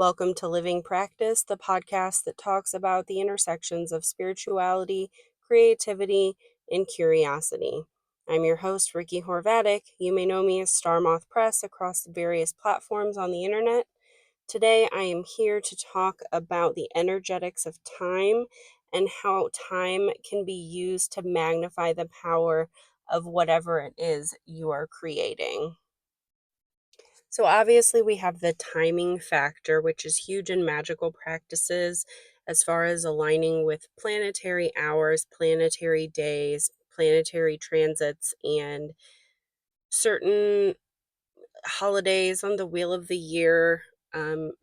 Welcome to Living Practice, the podcast that talks about the intersections of spirituality, creativity, and curiosity. I'm your host, Ricky Horvatic. You may know me as Star Moth Press across the various platforms on the internet. Today, I am here to talk about the energetics of time and how time can be used to magnify the power of whatever it is you are creating. So, obviously, we have the timing factor, which is huge in magical practices as far as aligning with planetary hours, planetary days, planetary transits, and certain holidays on the wheel of the year,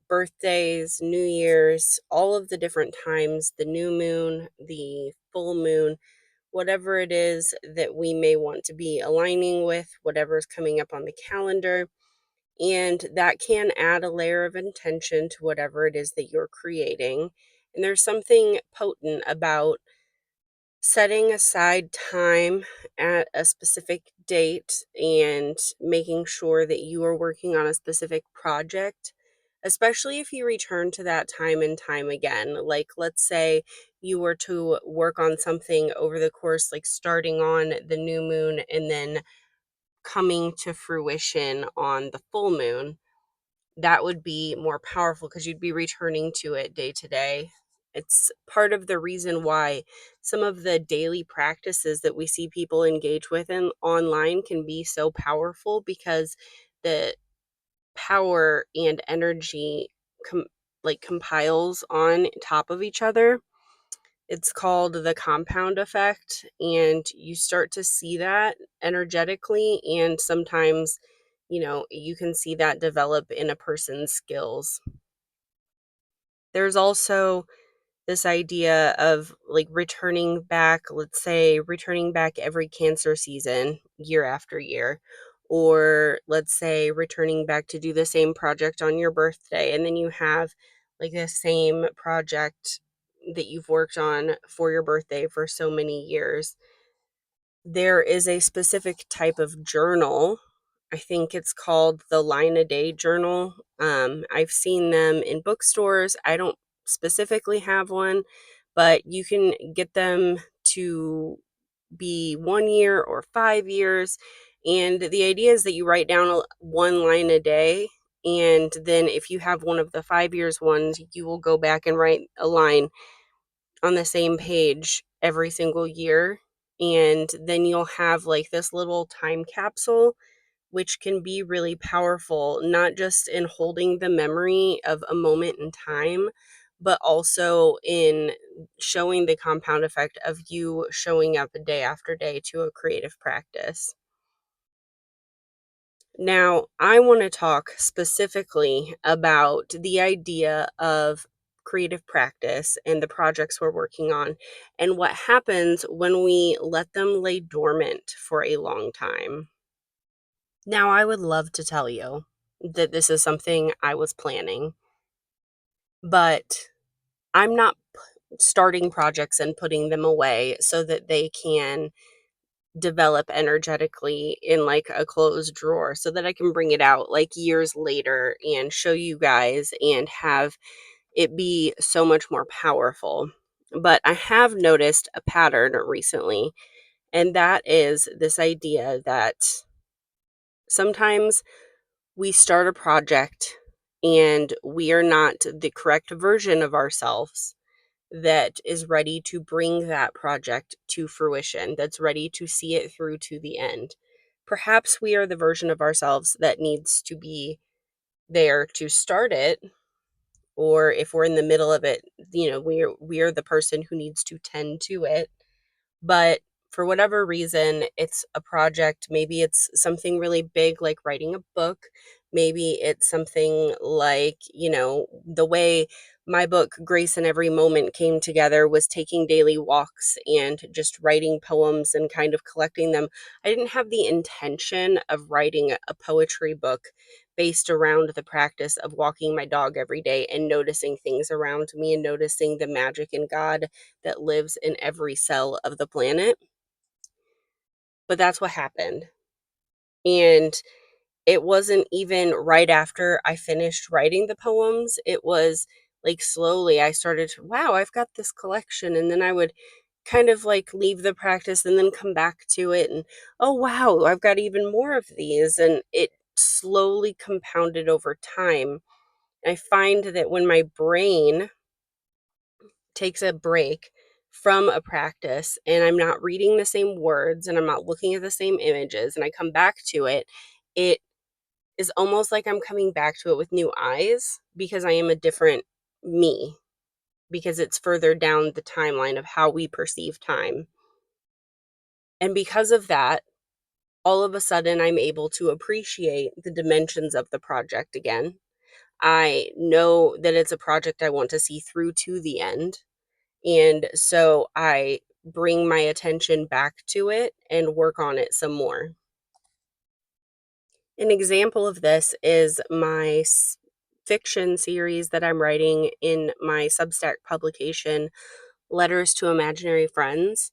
birthdays, New Year's, all of the different times, the new moon, the full moon, whatever it is that we may want to be aligning with, whatever is coming up on the calendar. And that can add a layer of intention to whatever it is that you're creating. And there's something potent about setting aside time at a specific date and making sure that you are working on a specific project, especially if you return to that time and time again. Like, let's say you were to work on something over the course, like starting on the new moon and then coming to fruition on the full moon. That would be more powerful because you'd be returning to it day to day. It's part of the reason why some of the daily practices that we see people engage with in online can be so powerful, because the power and energy compiles on top of each other. It's called the compound effect, and you start to see that energetically, and sometimes you can see that develop in a person's skills. There's also this idea of like returning back, let's say returning back every Cancer season year after year, or let's say returning back to do the same project on your birthday, and then you have like the same project that you've worked on for your birthday for so many years. There is a specific type of journal. I think it's called the Line a Day journal. I've seen them in bookstores. I don't specifically have one, but you can get them to be 1 year or 5 years. And the idea is that you write down one line a day. And then if you have one of the 5 years ones, you will go back and write a line on the same page every single year. And then you'll have like this little time capsule, which can be really powerful, not just in holding the memory of a moment in time, but also in showing the compound effect of you showing up day after day to a creative practice. Now, I want to talk specifically about the idea of creative practice and the projects we're working on, and what happens when we let them lay dormant for a long time. Now, I would love to tell you that this is something I was planning, but I'm not starting projects and putting them away so that they can develop energetically in like a closed drawer so that I can bring it out like years later and show you guys and have it be so much more powerful. But I have noticed a pattern recently, and that is this idea that sometimes we start a project and we are not the correct version of ourselves that is ready to bring that project to fruition, that's ready to see it through to the end. Perhaps we are the version of ourselves that needs to be there to start it, or if we're in the middle of it, we are the person who needs to tend to it. But for whatever reason, it's a project. Maybe it's something really big like writing a book. Maybe it's something like, the way my book, Grace in Every Moment, came together was taking daily walks and just writing poems and kind of collecting them. I didn't have the intention of writing a poetry book based around the practice of walking my dog every day and noticing things around me and noticing the magic and God that lives in every cell of the planet. But that's what happened. And it wasn't even right after I finished writing the poems. It was like slowly I started to, wow, I've got this collection. And then I would kind of like leave the practice and then come back to it. And oh, wow, I've got even more of these. And it slowly compounded over time. I find that when my brain takes a break from a practice and I'm not reading the same words and I'm not looking at the same images and I come back to it, it is almost like I'm coming back to it with new eyes because I am a different me, because it's further down the timeline of how we perceive time. And because of that, all of a sudden I'm able to appreciate the dimensions of the project again. I know that it's a project I want to see through to the end. And so I bring my attention back to it and work on it some more. An example of this is my fiction series that I'm writing in my Substack publication, Letters to Imaginary Friends.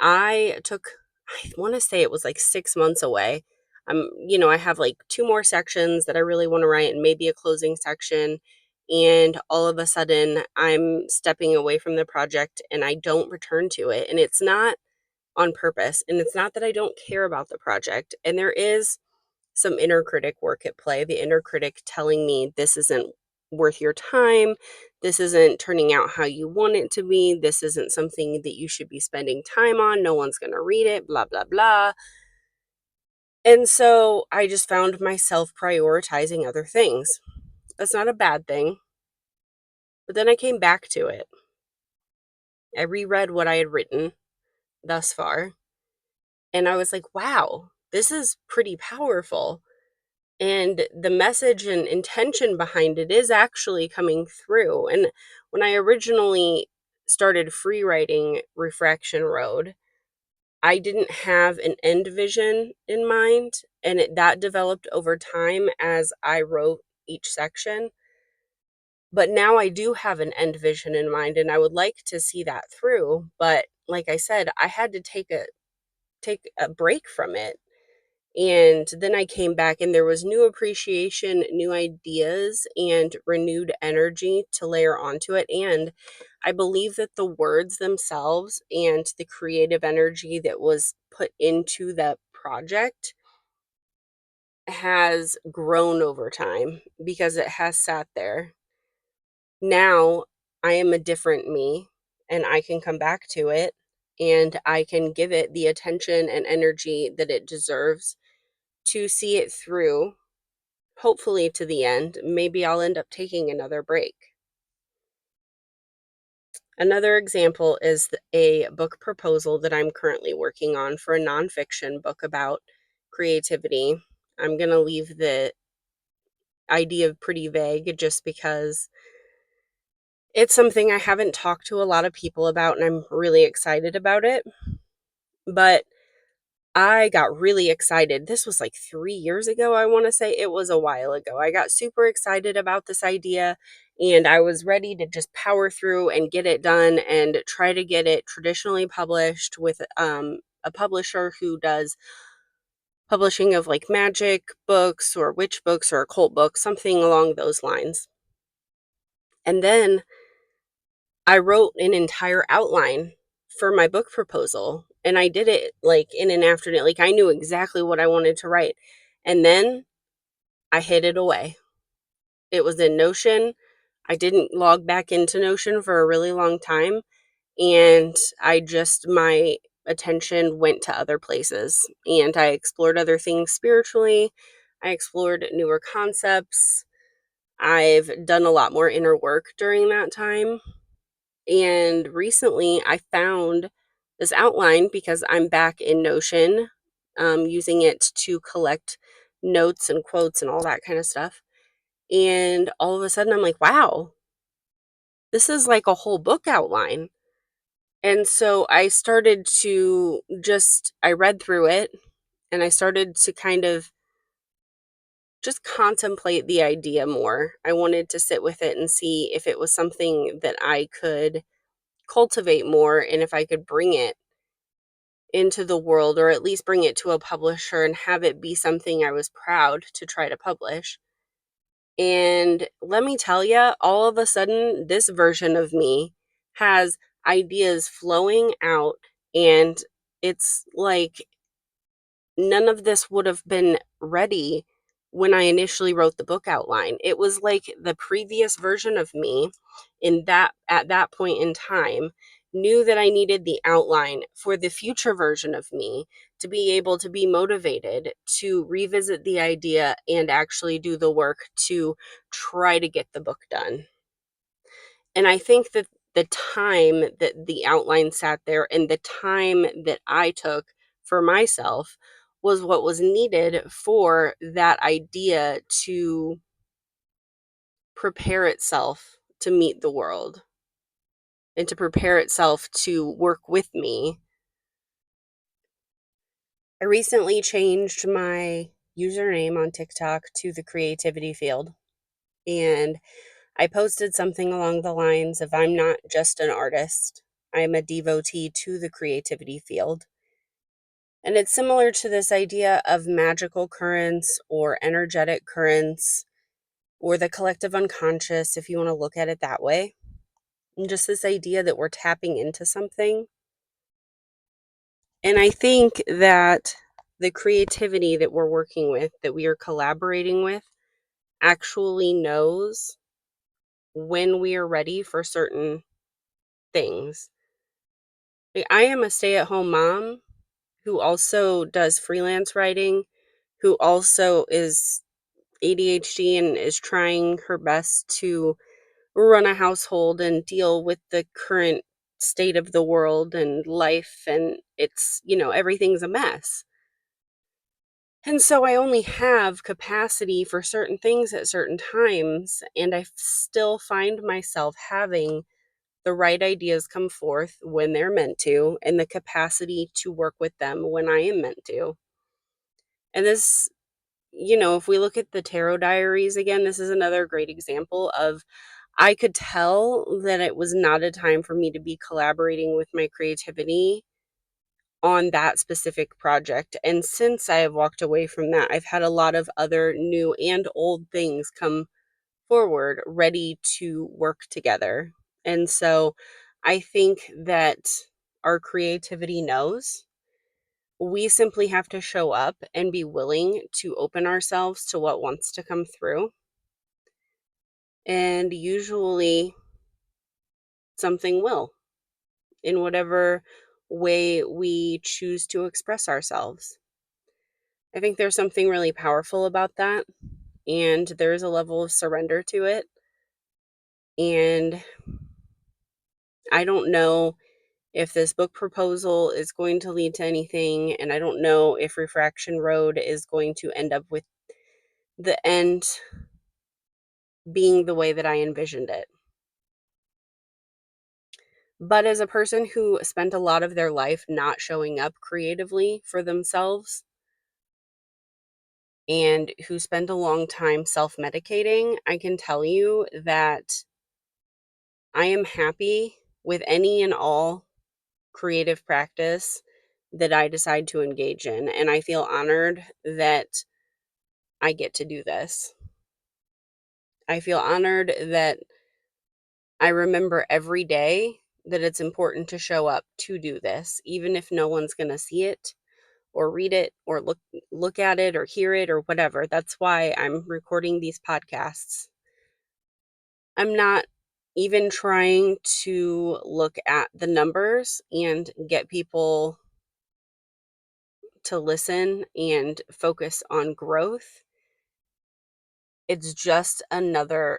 I took, I want to say it was like 6 months away. I have like two more sections that I really want to write and maybe a closing section. And all of a sudden, I'm stepping away from the project and I don't return to it. And it's not on purpose. And it's not that I don't care about the project. And there is some inner critic work at play. The inner critic telling me this isn't worth your time. This isn't turning out how you want it to be. This isn't something that you should be spending time on. No one's going to read it, blah, blah, blah. And so I just found myself prioritizing other things. That's not a bad thing. But then I came back to it. I reread what I had written thus far. And I was like, wow, this is pretty powerful. And the message and intention behind it is actually coming through. And when I originally started free writing Refraction Road, I didn't have an end vision in mind, and that developed over time as I wrote each section. But now I do have an end vision in mind, and I would like to see that through. But like I said, I had to take a break from it. And then I came back and there was new appreciation, new ideas, and renewed energy to layer onto it. And I believe that the words themselves and the creative energy that was put into the project has grown over time because it has sat there. Now I am a different me and I can come back to it and I can give it the attention and energy that it deserves to see it through, hopefully to the end. Maybe I'll end up taking another break. Another example is a book proposal that I'm currently working on for a nonfiction book about creativity. I'm going to leave the idea pretty vague just because it's something I haven't talked to a lot of people about and I'm really excited about it. But I got really excited. This was like 3 years ago, I want to say. It was a while ago. I got super excited about this idea and I was ready to just power through and get it done and try to get it traditionally published with a publisher who does publishing of like magic books or witch books or occult books, something along those lines. And then I wrote an entire outline for my book proposal and I did it like in an afternoon. Like I knew exactly what I wanted to write. And then I hid it away. It was in Notion. I didn't log back into Notion for a really long time. And my attention went to other places and I explored other things spiritually. I explored newer concepts. I've done a lot more inner work during that time. And recently I found this outline because I'm back in Notion, using it to collect notes and quotes and all that kind of stuff. And all of a sudden I'm like, wow, this is like a whole book outline. And so I started to I read through it and I started to kind of just contemplate the idea more. I wanted to sit with it and see if it was something that I could cultivate more and if I could bring it into the world, or at least bring it to a publisher and have it be something I was proud to try to publish. And let me tell you, all of a sudden, this version of me has ideas flowing out, and it's like none of this would have been ready when I initially wrote the book outline. It was like the previous version of me at that point in time knew that I needed the outline for the future version of me to be able to be motivated to revisit the idea and actually do the work to try to get the book done. And I think that the time that the outline sat there and the time that I took for myself was what was needed for that idea to prepare itself to meet the world and to prepare itself to work with me. I recently changed my username on TikTok to the creativity field, and I posted something along the lines of, I'm not just an artist, I'm a devotee to the creativity field. And it's similar to this idea of magical currents or energetic currents or the collective unconscious, if you want to look at it that way. And just this idea that we're tapping into something. And I think that the creativity that we're working with, that we are collaborating with, actually knows when we are ready for certain things. I am a stay at home mom who also does freelance writing, who also is ADHD and is trying her best to run a household and deal with the current state of the world and life. And it's, everything's a mess. And so I only have capacity for certain things at certain times. And I still find myself having the right ideas come forth when they're meant to, and the capacity to work with them when I am meant to. And this, if we look at the tarot diaries again, this is another great example of I could tell that it was not a time for me to be collaborating with my creativity on that specific project. And since I have walked away from that, I've had a lot of other new and old things come forward ready to work together. And so I think that our creativity knows. We simply have to show up and be willing to open ourselves to what wants to come through. And usually something will, in whatever way we choose to express ourselves. I think there's something really powerful about that. And there's a level of surrender to it. And I don't know if this book proposal is going to lead to anything. And I don't know if Refraction Road is going to end up with the end being the way that I envisioned it. But as a person who spent a lot of their life not showing up creatively for themselves and who spent a long time self-medicating, I can tell you that I am happy with any and all creative practice that I decide to engage in. And I feel honored that I get to do this. I feel honored that I remember every day that it's important to show up to do this, even if no one's going to see it or read it or look at it or hear it or whatever. That's why I'm recording these podcasts. I'm not even trying to look at the numbers and get people to listen and focus on growth. It's just another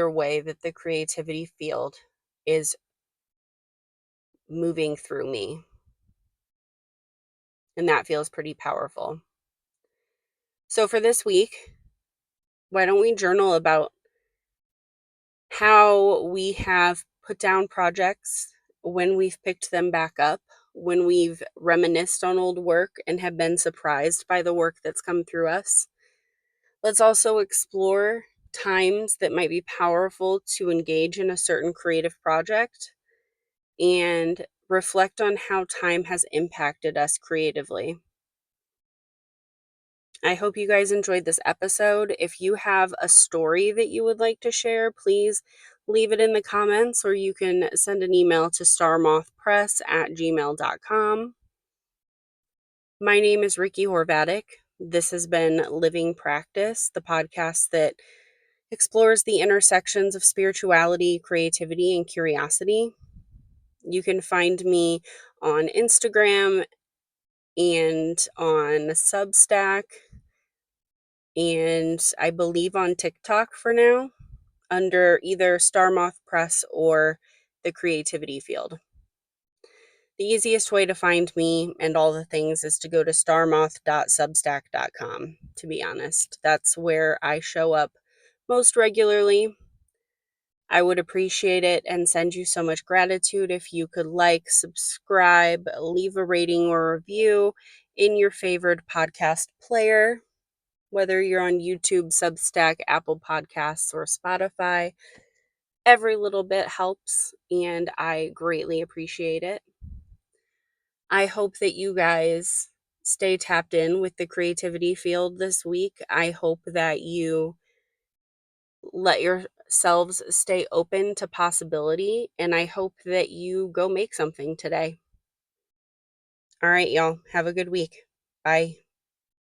way that the creativity field is moving through me. And that feels pretty powerful. So for this week, why don't we journal about how we have put down projects when we've picked them back up, when we've reminisced on old work and have been surprised by the work that's come through us. Let's also explore times that might be powerful to engage in a certain creative project and reflect on how time has impacted us creatively. I hope you guys enjoyed this episode. If you have a story that you would like to share, please leave it in the comments, or you can send an email to starmothpress@gmail.com. My name is Ricky Horvatic. This has been Living Practice, the podcast that explores the intersections of spirituality, creativity, and curiosity. You can find me on Instagram and on Substack, and I believe on TikTok for now, under either Starmoth Press or the Creativity Field. The easiest way to find me and all the things is to go to starmoth.substack.com, to be honest. That's where I show up most regularly. I would appreciate it and send you so much gratitude if you could like, subscribe, leave a rating or review in your favored podcast player, whether you're on YouTube, Substack, Apple Podcasts, or Spotify. Every little bit helps, and I greatly appreciate it. I hope that you guys stay tapped in with the creativity field this week. I hope that you let yourselves stay open to possibility, and I hope that you go make something today. All right, y'all. Have a good week. Bye.